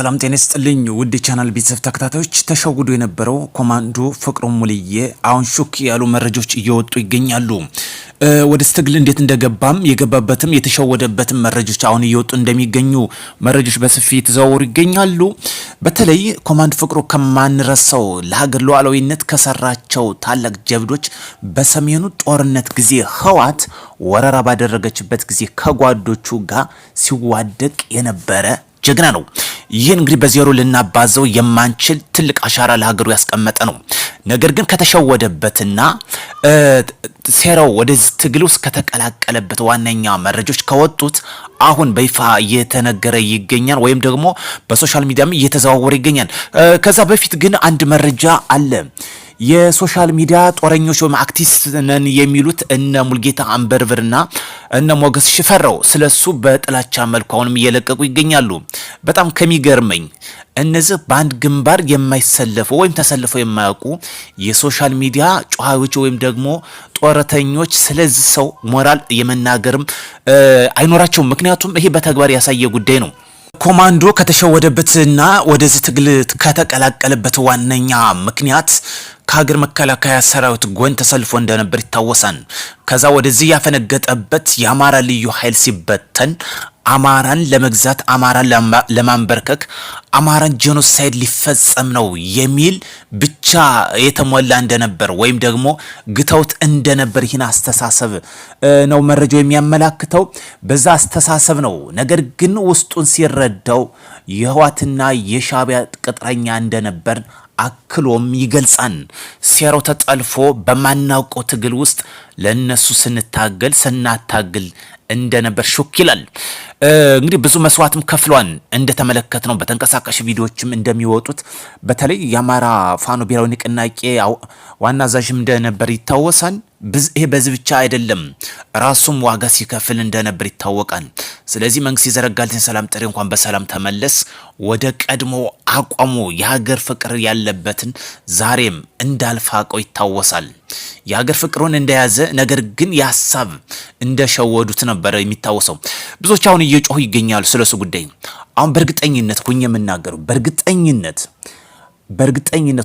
ሰላም ጤና ይስጥልኝ ውድ ቻናል ቤተሰብ ተከታታዮች ተሸውዶ የነበረው ኮማንዶ ፍቅሩ ሙልዬ አሁን ሹክ ያሉ መረጃዎች እየወጡ ይገኛሉ። ወደ ትግል እንዴት እንደገባም የገባበትም የተሸወደበትም መረጃዎች አሁን እየወጡ እንደሚገኙ መረጃዎች በስፋት ተዘዋውረው ይገኛሉ። በተለይ ኮማንዶ ፍቅሩ ከማንረሳው ለሀገር ሉዓላዊነት ከሰራቸው ታላቅ ጀብዶች በሰሜኑ ጦርነት ጊዜ ህወሓት ወረራ ባደረገችበት ጊዜ ከጓዶቹ ጋር ሲዋደቅ የነበረ ጀግና ነው። ይህን እንግዲህ በዜሮ ልናባዘው የማንችል ትልቅ አሻራ ለሀገሩ ያስቀመጠ ነው። ነገር ግን ከተሸወደበትና ሴራው ወደዚህ ትግል ውስጥ ከተቀላቀለበት ዋነኛ መረጃዎች ከወጡት አሁን በይፋ እየተነገረ ይገኛል፣ ወይም ደግሞ በሶሻል ሚዲያም እየተዘዋወረ ይገኛል። ከዛ በፊት ግን አንድ መረጃ አለ። የሶሻል ሚዲያ ጦረኞች ወይም አክቲቪስት ነን የሚሉት እነ ሙልጌታ አንበርብርና እነ ሞገስ ሽፈራው ስለሱ በጥላቻ መልኩ አሁንም እየለቀቁ ይገኛሉ። በጣም ከሚገርመኝ እነዚህ በአንድ ግንባር የማይሰለፉ ወይም ተሰልፈው የማያውቁ የሶሻል ሚዲያ ጨዋዎች ወይም ደግሞ ጦረተኞች ስለዚህ ሰው ሞራል የመናገርም አይኖራቸውም። ምክንያቱም ይሄ በተግባር ያሳየ ጉዳይ ነው። ኮማንዶ ከተሸወደበትና ወደዚህ ትግል ከተቀላቀለበት ዋነኛ ምክንያት ከሀገር መከላከያ ሰራዊት ጎን ተሰልፎ እንደነበር ይታወሳል። ከዛ ወደዚህ ያፈነገጠበት የአማራ ልዩ ኃይል ሲበተን አማራን ለመግዛት አማራን ለማንበርከክ አማራን ጄኖሳይድ ሊፈጸም ነው የሚል ብቻ የተሞላ እንደነበር ወይም ደግሞ ግተውት እንደነበር ይህን አስተሳሰብ ነው መረጃው የሚያመላክተው። በዛ አስተሳሰብ ነው። ነገር ግን ውስጡን ሲረዳው የህወሓትና የሻዕቢያ ቅጥረኛ እንደነበር አክሎም ይገልጻል። ሴራው ተጠልፎ በማናውቀው ትግል ውስጥ ለነሱ ስናታግል እንደነበር ሹክ ይላል። እንግዲህ ብዙ መስዋዕትም ከፍሏን እንደተመለከት ነው። በተንቀሳቃሽ ቪዲዮዎችም እንደሚወጡት በተለይ የአማራ ፋኖ ብሔራዊ ንቅናቄ ዋና አዛዥም እንደነበር ይታወሳል። ይሄ በዚህ ብቻ አይደለም፣ ራሱም ዋጋ ሲከፍል እንደነበር ይታወቃል። ስለዚህ መንግስት የዘረጋልን ሰላም ጥሪ እንኳን በሰላም ተመለስ ወደ ቀድሞ አቋሙ የሀገር ፍቅር ያለበትን ዛሬም እንዳልፋቀው ይታወሳል። የሀገር ፍቅሩን እንደያዘ ነገር ግን የሀሳብ እንደሸወዱት ነበር የሚታወሰው። ብዙዎች አሁን እየጮሁ ይገኛሉ ስለሱ ጉዳይ። አሁን በእርግጠኝነት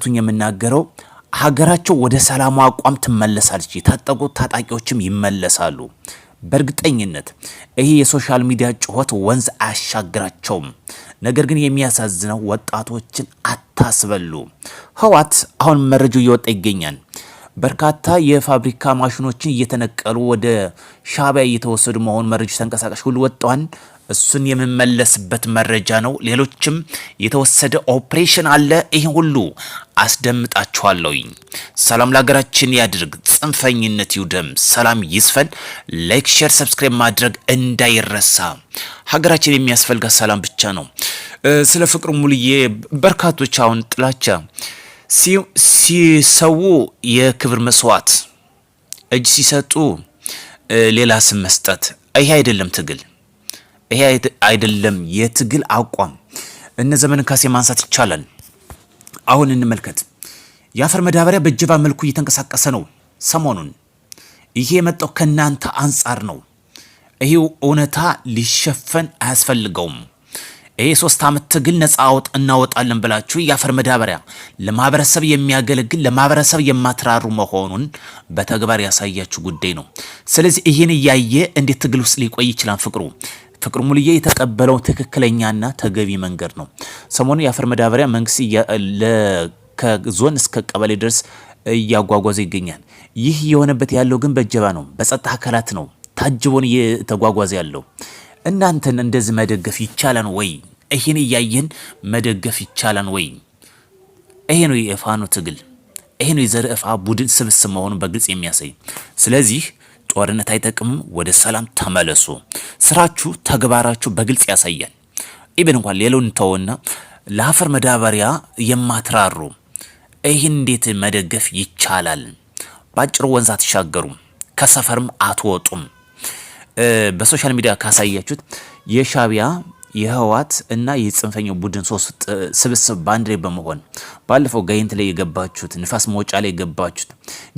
ሁኝ የምናገረው ሀገራቸው ወደ ሰላሙ አቋም ትመለሳለች። የታጠቁ ታጣቂዎችም ይመለሳሉ በእርግጠኝነት። ይሄ የሶሻል ሚዲያ ጩኸት ወንዝ አያሻግራቸውም። ነገር ግን የሚያሳዝነው ወጣቶችን አታስበሉ። ህወሓት አሁን መረጃው እየወጣ ይገኛል። በርካታ የፋብሪካ ማሽኖችን እየተነቀሉ ወደ ሻዕቢያ እየተወሰዱ መሆን መረጃዎች ተንቀሳቃሽ ሁሉ ወጣዋን። እሱን የምመለስበት መረጃ ነው። ሌሎችም የተወሰደ ኦፕሬሽን አለ። ይሄ ሁሉ አስደምጣችኋለሁ። ሰላም ለሀገራችን ያድርግ፣ ጽንፈኝነት ይውደም፣ ሰላም ይስፈን። ላይክ፣ ሼር፣ ሰብስክራይብ ማድረግ እንዳይረሳ። ሀገራችን የሚያስፈልጋት ሰላም ብቻ ነው። ስለ ፍቅሩ ሙልዬ በርካቶች አሁን ጥላቻ ሲሰው የክብር መስዋዕት እጅ ሲሰጡ ሌላ ስም መስጠት፣ ይሄ አይደለም ትግል፣ ይሄ አይደለም የትግል አቋም። እነ ዘመነ ካሴ ማንሳት ይቻላል። አሁን እንመልከት። የአፈር መዳበሪያ በእጀባ መልኩ እየተንቀሳቀሰ ነው ሰሞኑን። ይሄ የመጣው ከናንተ አንጻር ነው። ይሄ እውነታ ሊሸፈን አያስፈልገውም። ይሄ 3 ዓመት ትግል ነፃ እናወጣለን ብላችሁ የአፈር መዳበሪያ ለማህበረሰብ የሚያገለግል ለማህበረሰብ የማትራሩ መሆኑን በተግባር ያሳያችሁ ጉዳይ ነው። ስለዚህ ይሄን እያየ እንዴት ትግል ውስጥ ሊቆይ ይችላል? ፍቅሩ ሙልዬ የተቀበለው ትክክለኛና ተገቢ መንገድ ነው። ሰሞኑ የአፈር መዳበሪያ መንግስት ከዞን እስከ ቀበሌ ድረስ እያጓጓዘ ይገኛል። ይህ የሆነበት ያለው ግን በእጀባ ነው፣ በጸጥታ አካላት ነው ታጅቦን እየተጓጓዘ ያለው። እናንተን እንደዚህ መደገፍ ይቻላል ወይ? ይሄን እያየን መደገፍ ይቻላል ወይ? ይሄ ነው የፋኖ ትግል፣ ይሄ ነው የዘርዕፋ ቡድን ስብስብ መሆኑን በግልጽ የሚያሳይ። ስለዚህ ጦርነት አይጠቅምም፣ ወደ ሰላም ተመለሱ። ስራችሁ፣ ተግባራችሁ በግልጽ ያሳያል። ኢብን እንኳን ሌላውን ተውና ለአፈር መዳበሪያ የማትራሩ ይሄን እንዴት መደገፍ ይቻላል? ባጭሩ ወንዝ አትሻገሩም፣ ከሰፈርም አትወጡም። በሶሻል ሚዲያ ካሳያችሁት የሻዕቢያ የህወሓት እና የጽንፈኛው ቡድን 3 ስብስብ ባንድ ላይ በመሆን ባለፈው ጋይንት ላይ የገባችሁት ንፋስ መውጫ ላይ የገባችሁት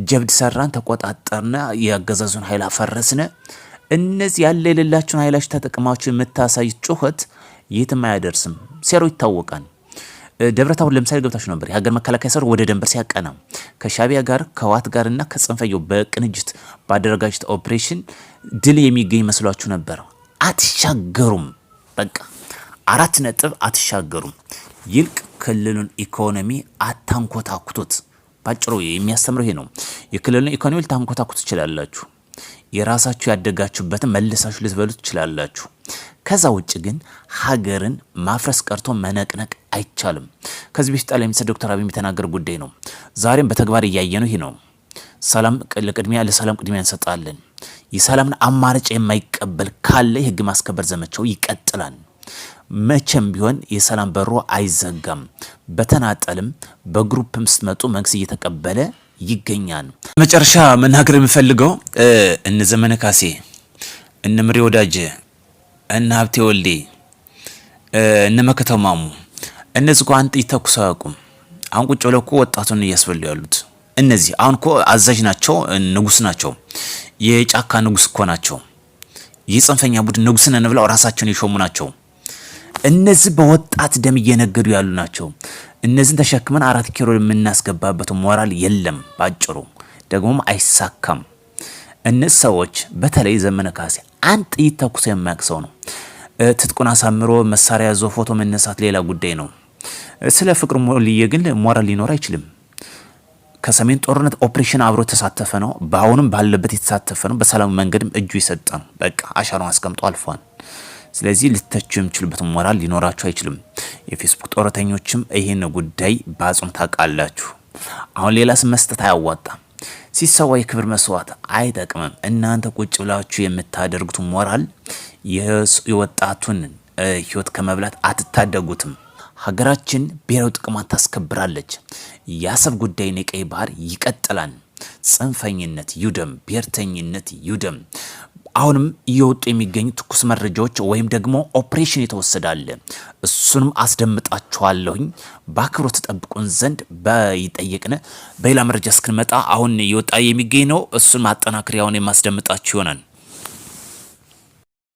ጀብድ ሰራን፣ ተቆጣጠርና ያገዛዙን ኃይል አፈረስነ። እነዚህ ያለ የሌላችሁን ኃይላችሁ ተጠቅማችሁ የምታሳዩት ጩኸት የትም አያደርስም። ሴሮ ይታወቃል። ደብረታቦር ለምሳሌ ገብታችሁ ነበር። የሀገር መከላከያ ሰራዊት ወደ ደንበር ሲያቀና ከሻቢያ ጋር ከዋት ጋርና ከጽንፈኛው በቅንጅት ባደረጋችሁት ኦፕሬሽን ድል የሚገኝ መስሏችሁ ነበር። አትሻገሩም። በቃ 4 ነጥብ አትሻገሩም። ይልቅ ክልሉን ኢኮኖሚ አታንኮታኩቱት። ባጭሩ የሚያስተምረው ይሄ ነው። የክልሉን ኢኮኖሚ ልታንኮታኩት ትችላላችሁ። የራሳችሁ ያደጋችሁበትን መልሳችሁ ልትበሉ ትችላላችሁ። ከዛ ውጭ ግን ሀገርን ማፍረስ ቀርቶ መነቅነቅ አይቻልም። ከዚህ በፊት ጠቅላይ ሚኒስትር ዶክተር አብይ የተናገረ ጉዳይ ነው። ዛሬም በተግባር እያየነው ይሄ ነው። ሰላም ለሰላም ቅድሚያ እንሰጣለን። የሰላምን አማራጭ የማይቀበል ካለ የህግ ማስከበር ዘመቻው ይቀጥላል። መቼም ቢሆን የሰላም በሩ አይዘጋም። በተናጠልም በግሩፕም ስትመጡ መንግስት እየተቀበለ ይገኛል። መጨረሻ መናገር የምፈልገው እነ ዘመነ ካሴ፣ እነ ምሬ ወዳጄ፣ እነ ሀብቴ ወልዴ፣ እነ መከተው ማሙ እነዚህ እኮ አንጥ ይተኩስ አያውቁም። አሁን ቁጭ ብለው እኮ ወጣቱን እያስበሉ ያሉት እነዚህ አሁን እኮ አዛዥ ናቸው፣ ንጉስ ናቸው፣ የጫካ ንጉስ እኮ ናቸው። የጽንፈኛ ቡድን ንጉስ ነን ብለው ራሳቸውን የሾሙ ናቸው። እነዚህ በወጣት ደም እየነገዱ ያሉ ናቸው። እነዚህን ተሸክመን 4 ኪሎ የምናስገባበት ሞራል የለም። ባጭሩ ደግሞም አይሳካም። እነዚህ ሰዎች በተለይ ዘመነ ካሴ አንድ ጥይት ተኩሶ የማያውቅ ሰው ነው። ትጥቁን አሳምሮ መሳሪያ ይዞ ፎቶ መነሳት ሌላ ጉዳይ ነው። ስለ ፍቅር ሞልዬ ግን ሞራል ሊኖር አይችልም። ከሰሜን ጦርነት ኦፕሬሽን አብሮ ተሳተፈ ነው። በአሁንም ባለበት የተሳተፈ ነው። በሰላም መንገድም እጁ ይሰጣ ነው። በቃ አሻራውን አስቀምጦ አልፏል። ስለዚህ ልተቹ የምችሉበት ሞራል ሊኖራችሁ አይችልም። የፌስቡክ ጦረተኞችም ይሄን ጉዳይ ባጽም ታውቃላችሁ። አሁን ሌላ ስም መስጠት አያዋጣም። ሲሰዋ የክብር መስዋዕት አይጠቅምም። እናንተ ቁጭ ብላችሁ የምታደርጉት ሞራል የወጣቱን ህይወት ከመብላት አትታደጉትም። ሀገራችን ብሔራዊ ጥቅሟን ታስከብራለች። የአሰብ ጉዳይና የቀይ ባህር ይቀጥላል። ጽንፈኝነት ይውደም፣ ብሔርተኝነት ይውደም። አሁንም እየወጡ የሚገኙ ትኩስ መረጃዎች ወይም ደግሞ ኦፕሬሽን የተወሰዳለ እሱንም አስደምጣችኋለሁኝ። በአክብሮት ተጠብቁን ዘንድ በይጠየቅነ በሌላ መረጃ እስክንመጣ አሁን እየወጣ የሚገኝ ነው። እሱን ማጠናከሪያውን የማስደምጣችሁ ይሆናል።